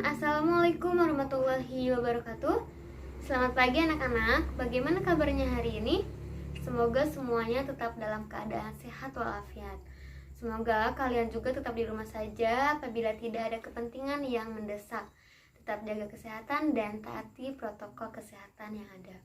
Assalamualaikum warahmatullahi wabarakatuh. Selamat pagi anak-anak. Bagaimana kabarnya hari ini? Semoga semuanya tetap dalam keadaan sehat walafiat. Semoga kalian juga tetap di rumah saja apabila tidak ada kepentingan yang mendesak. Tetap jaga kesehatan dan taati protokol kesehatan yang ada.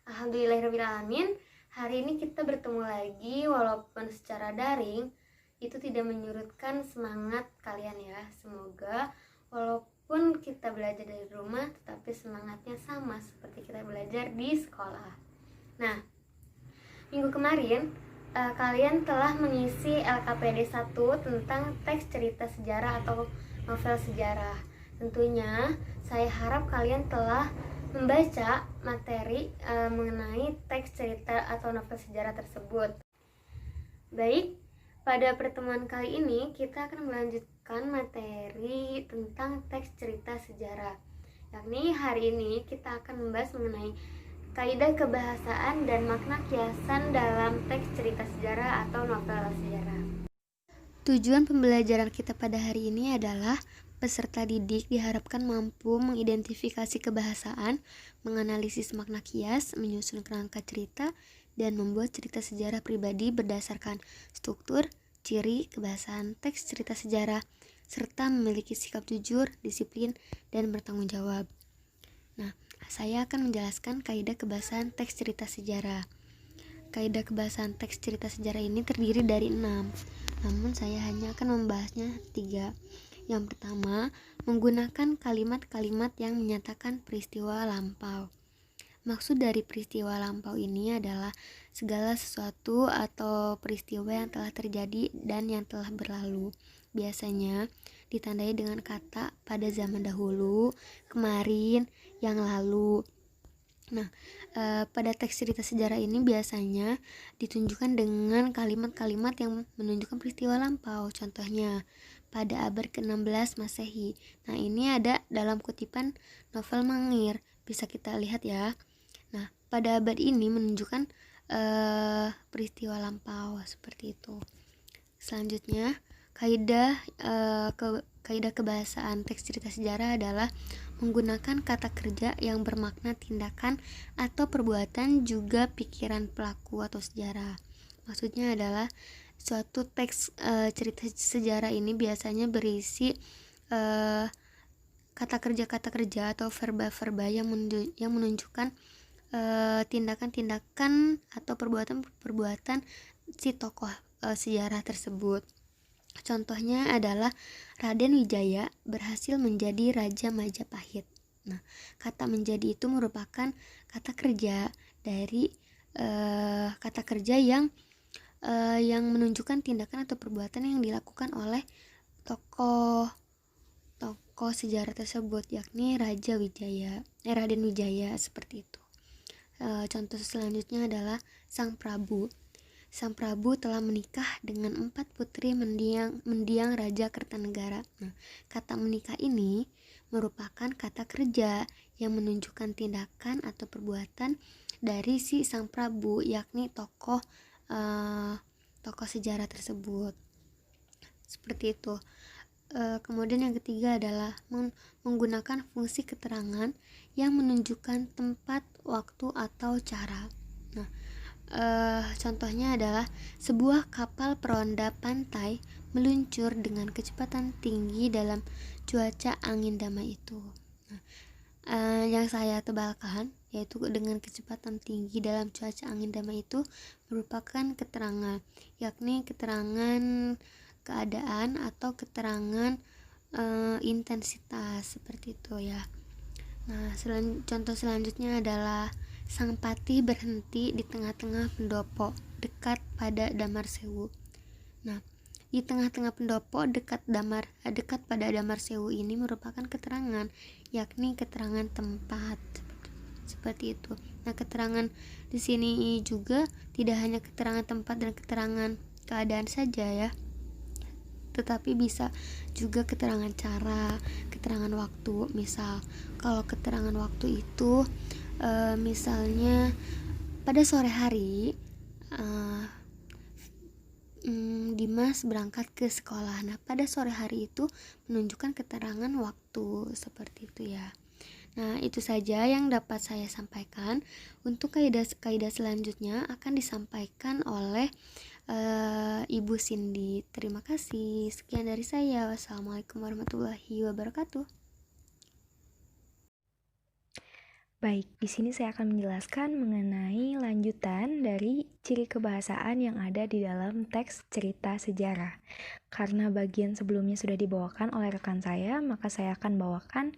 Alhamdulillahirrahmanirrahim. Hari ini kita bertemu lagi walaupun secara daring. Itu tidak menyurutkan semangat kalian ya. Semoga walaupun kita belajar dari rumah, tetapi semangatnya sama seperti kita belajar di sekolah. Nah, minggu kemarin kalian telah mengisi LKPD 1 tentang teks cerita sejarah atau novel sejarah. Tentunya saya harap kalian telah membaca materi mengenai teks cerita atau novel sejarah tersebut. Baik, pada pertemuan kali ini kita akan melanjutkan materi tentang teks cerita sejarah. Yakni hari ini kita akan membahas mengenai kaidah kebahasaan dan makna kiasan dalam teks cerita sejarah atau novel sejarah. Tujuan pembelajaran kita pada hari ini adalah peserta didik diharapkan mampu mengidentifikasi kebahasaan, menganalisis makna kias, menyusun kerangka cerita, dan membuat cerita sejarah pribadi berdasarkan struktur, ciri, kebahasaan teks cerita sejarah, serta memiliki sikap jujur, disiplin, dan bertanggung jawab. Nah, saya akan menjelaskan kaidah kebahasaan teks cerita sejarah. Kaidah kebahasaan teks cerita sejarah ini terdiri dari 6, namun saya hanya akan membahasnya 3. Yang pertama, menggunakan kalimat-kalimat yang menyatakan peristiwa lampau. Maksud dari peristiwa lampau ini adalah segala sesuatu atau peristiwa yang telah terjadi dan yang telah berlalu. Biasanya ditandai dengan kata pada zaman dahulu, kemarin, yang lalu. Nah, pada teks cerita sejarah ini biasanya ditunjukkan dengan kalimat-kalimat yang menunjukkan peristiwa lampau. Contohnya, pada abad ke-16 Masehi. Nah, ini ada dalam kutipan novel Mangir. Bisa kita lihat ya. Nah, pada abad ini menunjukkan peristiwa lampau seperti itu. Selanjutnya, kaidah kebahasaan teks cerita sejarah adalah menggunakan kata kerja yang bermakna tindakan atau perbuatan juga pikiran pelaku atau sejarah. Maksudnya adalah suatu teks cerita sejarah ini biasanya berisi kata kerja atau verba-verba yang menunjukkan tindakan-tindakan atau perbuatan-perbuatan si tokoh sejarah tersebut. Contohnya adalah Raden Wijaya berhasil menjadi Raja Majapahit. Nah, kata menjadi itu merupakan kata kerja dari kata kerja yang menunjukkan tindakan atau perbuatan yang dilakukan oleh tokoh sejarah tersebut, yakni Raden Wijaya seperti itu. Contoh selanjutnya adalah Sang Prabu. Sang Prabu telah menikah dengan 4 putri mendiang Raja Kertanegara. Nah, kata menikah ini merupakan kata kerja yang menunjukkan tindakan atau perbuatan dari si Sang Prabu, yakni tokoh sejarah tersebut. Seperti itu. Kemudian yang ketiga adalah menggunakan fungsi keterangan yang menunjukkan tempat, waktu, atau cara. Nah, contohnya adalah sebuah kapal peronda pantai meluncur dengan kecepatan tinggi dalam cuaca angin damai itu. Nah, yang saya tebalkan yaitu dengan kecepatan tinggi dalam cuaca angin damai itu merupakan keterangan, yakni keterangan keadaan atau keterangan intensitas seperti itu ya. Nah, contoh selanjutnya adalah Sang Patih berhenti di tengah-tengah pendopo dekat pada Damar Sewu. Nah, di tengah-tengah pendopo dekat pada Damar Sewu ini merupakan keterangan, yakni keterangan tempat seperti itu. Nah, keterangan di sini juga tidak hanya keterangan tempat dan keterangan keadaan saja ya, tetapi bisa juga keterangan cara, keterangan waktu. Misal, kalau keterangan waktu itu misalnya pada sore hari Dimas berangkat ke sekolah. Nah, pada sore hari itu menunjukkan keterangan waktu seperti itu ya. Nah, itu saja yang dapat saya sampaikan. Untuk kaidah selanjutnya akan disampaikan oleh Ibu Cindy. Terima kasih. Sekian dari saya. Wassalamualaikum warahmatullahi wabarakatuh. Baik, di sini saya akan menjelaskan mengenai lanjutan dari ciri kebahasaan yang ada di dalam teks cerita sejarah. Karena bagian sebelumnya sudah dibawakan oleh rekan saya, maka saya akan bawakan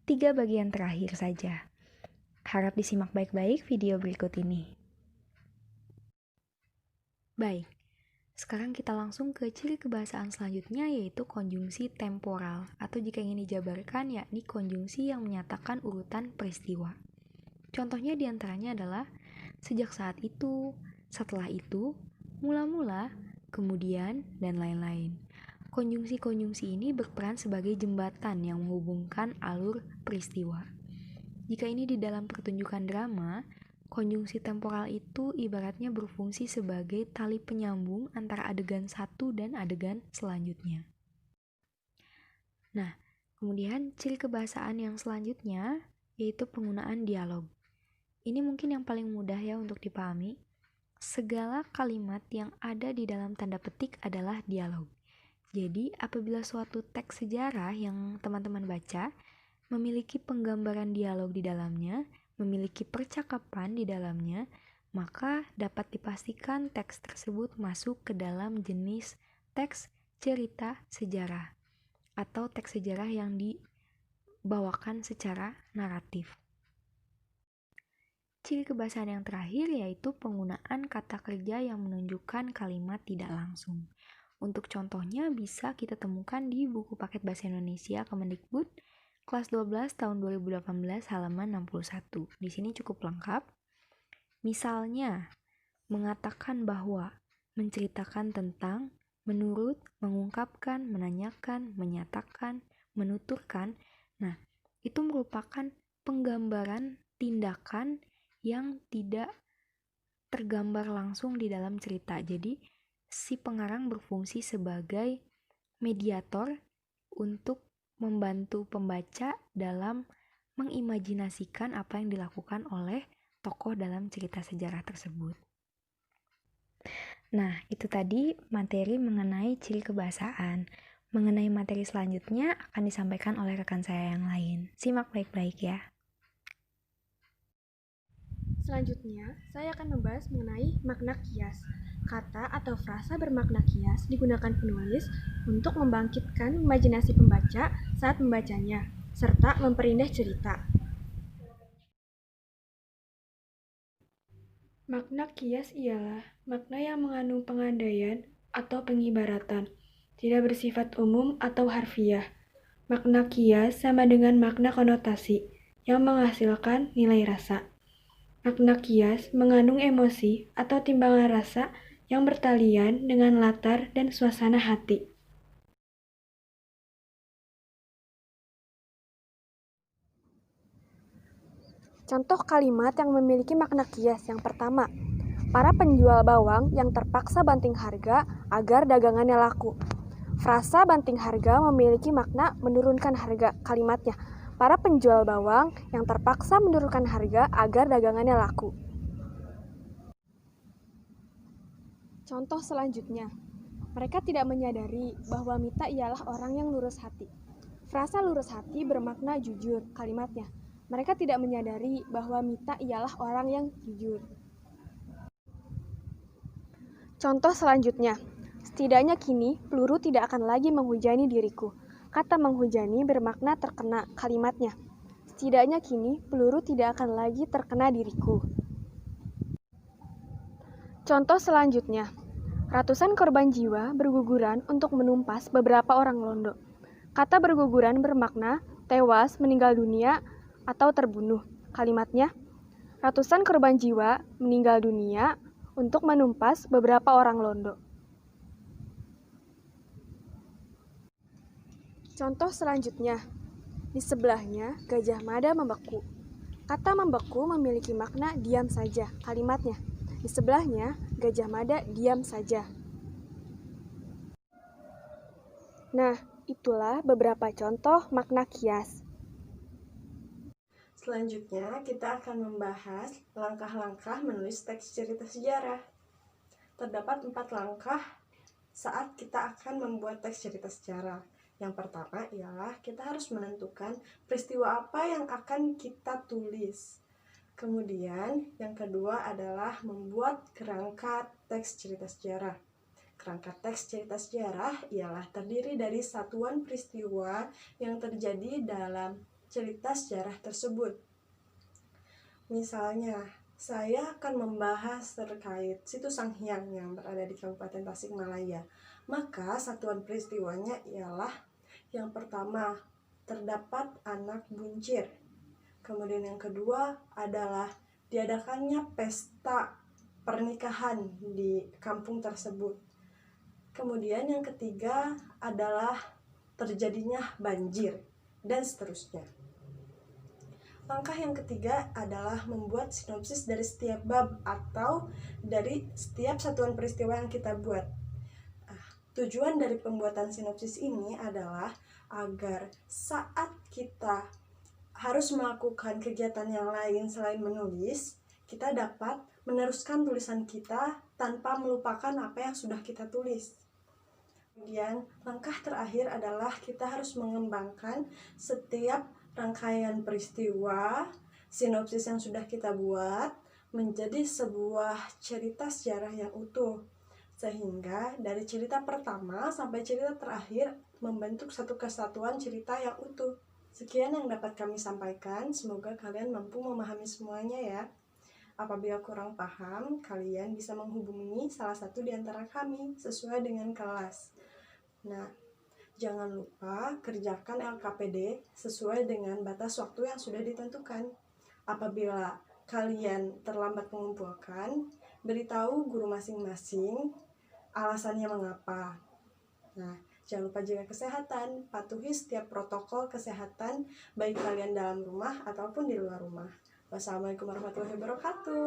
3 bagian terakhir saja. Harap disimak baik-baik video berikut ini. Baik, sekarang kita langsung ke ciri kebahasaan selanjutnya, yaitu konjungsi temporal, atau jika ingin dijabarkan, yakni konjungsi yang menyatakan urutan peristiwa. Contohnya diantaranya adalah sejak saat itu, setelah itu, mula-mula, kemudian, dan lain-lain. Konjungsi-konjungsi ini berperan sebagai jembatan yang menghubungkan alur peristiwa. Jika ini di dalam pertunjukan drama, konjungsi temporal itu ibaratnya berfungsi sebagai tali penyambung antara adegan satu dan adegan selanjutnya. Nah, kemudian ciri kebahasaan yang selanjutnya yaitu penggunaan dialog. Ini mungkin yang paling mudah ya untuk dipahami. Segala kalimat yang ada di dalam tanda petik adalah dialog. Jadi, apabila suatu teks sejarah yang teman-teman baca memiliki penggambaran dialog di dalamnya, memiliki percakapan di dalamnya, maka dapat dipastikan teks tersebut masuk ke dalam jenis teks cerita sejarah atau teks sejarah yang dibawakan secara naratif. Ciri kebahasaan yang terakhir yaitu penggunaan kata kerja yang menunjukkan kalimat tidak langsung. Untuk contohnya bisa kita temukan di buku paket bahasa Indonesia Kemendikbud kelas 12 tahun 2018 halaman 61. Di sini cukup lengkap. Misalnya, mengatakan bahwa, menceritakan tentang, menurut, mengungkapkan, menanyakan, menyatakan, menuturkan. Nah, itu merupakan penggambaran tindakan yang tidak tergambar langsung di dalam cerita. Jadi, si pengarang berfungsi sebagai mediator untuk membantu pembaca dalam mengimajinasikan apa yang dilakukan oleh tokoh dalam cerita sejarah tersebut. Nah, itu tadi materi mengenai ciri kebahasaan. Mengenai materi selanjutnya akan disampaikan oleh rekan saya yang lain. Simak baik-baik ya. Selanjutnya, saya akan membahas mengenai makna kias. Kata atau frasa bermakna kias digunakan penulis untuk membangkitkan imajinasi pembaca saat membacanya, serta memperindah cerita. Makna kias ialah makna yang mengandung pengandaian atau pengibaratan, tidak bersifat umum atau harfiah. Makna kias sama dengan makna konotasi, yang menghasilkan nilai rasa. Makna kias mengandung emosi atau timbangan rasa yang bertalian dengan latar dan suasana hati. Contoh kalimat yang memiliki makna kias yang pertama, para penjual bawang yang terpaksa banting harga agar dagangannya laku. Frasa banting harga memiliki makna menurunkan harga. Kalimatnya, para penjual bawang yang terpaksa menurunkan harga agar dagangannya laku. Contoh selanjutnya, mereka tidak menyadari bahwa Mita ialah orang yang lurus hati. Frasa lurus hati bermakna jujur. Kalimatnya, mereka tidak menyadari bahwa Mita ialah orang yang jujur. Contoh selanjutnya, setidaknya kini peluru tidak akan lagi menghujani diriku. Kata menghujani bermakna terkena. Kalimatnya, setidaknya kini peluru tidak akan lagi terkena diriku. Contoh selanjutnya, ratusan korban jiwa berguguran untuk menumpas beberapa orang Londo. Kata berguguran bermakna tewas, meninggal dunia, atau terbunuh. Kalimatnya, ratusan korban jiwa meninggal dunia untuk menumpas beberapa orang Londo. Contoh selanjutnya, di sebelahnya Gajah Mada membeku. Kata membeku memiliki makna diam saja. Kalimatnya, di sebelahnya Gajah Mada diam saja. Nah, itulah beberapa contoh makna kias. Selanjutnya, kita akan membahas langkah-langkah menulis teks cerita sejarah. Terdapat 4 langkah saat kita akan membuat teks cerita sejarah. Yang pertama ialah kita harus menentukan peristiwa apa yang akan kita tulis. Kemudian, yang kedua adalah membuat kerangka teks cerita sejarah. Kerangka teks cerita sejarah ialah terdiri dari satuan peristiwa yang terjadi dalam cerita sejarah tersebut. Misalnya, saya akan membahas terkait situs Sanghyang yang berada di Kabupaten Tasikmalaya. Maka satuan peristiwanya ialah yang pertama, terdapat anak buncir. Kemudian yang kedua adalah diadakannya pesta pernikahan di kampung tersebut. Kemudian yang ketiga adalah terjadinya banjir, dan seterusnya. Langkah yang ketiga adalah membuat sinopsis dari setiap bab atau dari setiap satuan peristiwa yang kita buat. Tujuan dari pembuatan sinopsis ini adalah agar saat kita harus melakukan kegiatan yang lain selain menulis, kita dapat meneruskan tulisan kita tanpa melupakan apa yang sudah kita tulis. Kemudian, langkah terakhir adalah kita harus mengembangkan setiap rangkaian peristiwa, sinopsis yang sudah kita buat, menjadi sebuah cerita sejarah yang utuh. Sehingga dari cerita pertama sampai cerita terakhir membentuk satu kesatuan cerita yang utuh. Sekian yang dapat kami sampaikan, semoga kalian mampu memahami semuanya ya. Apabila kurang paham, kalian bisa menghubungi salah satu di antara kami sesuai dengan kelas. Nah, jangan lupa kerjakan LKPD sesuai dengan batas waktu yang sudah ditentukan. Apabila kalian terlambat mengumpulkan, beritahu guru masing-masing alasannya mengapa. Nah, jangan lupa jaga kesehatan, patuhi setiap protokol kesehatan, baik kalian dalam rumah ataupun di luar rumah. Wassalamualaikum warahmatullahi wabarakatuh.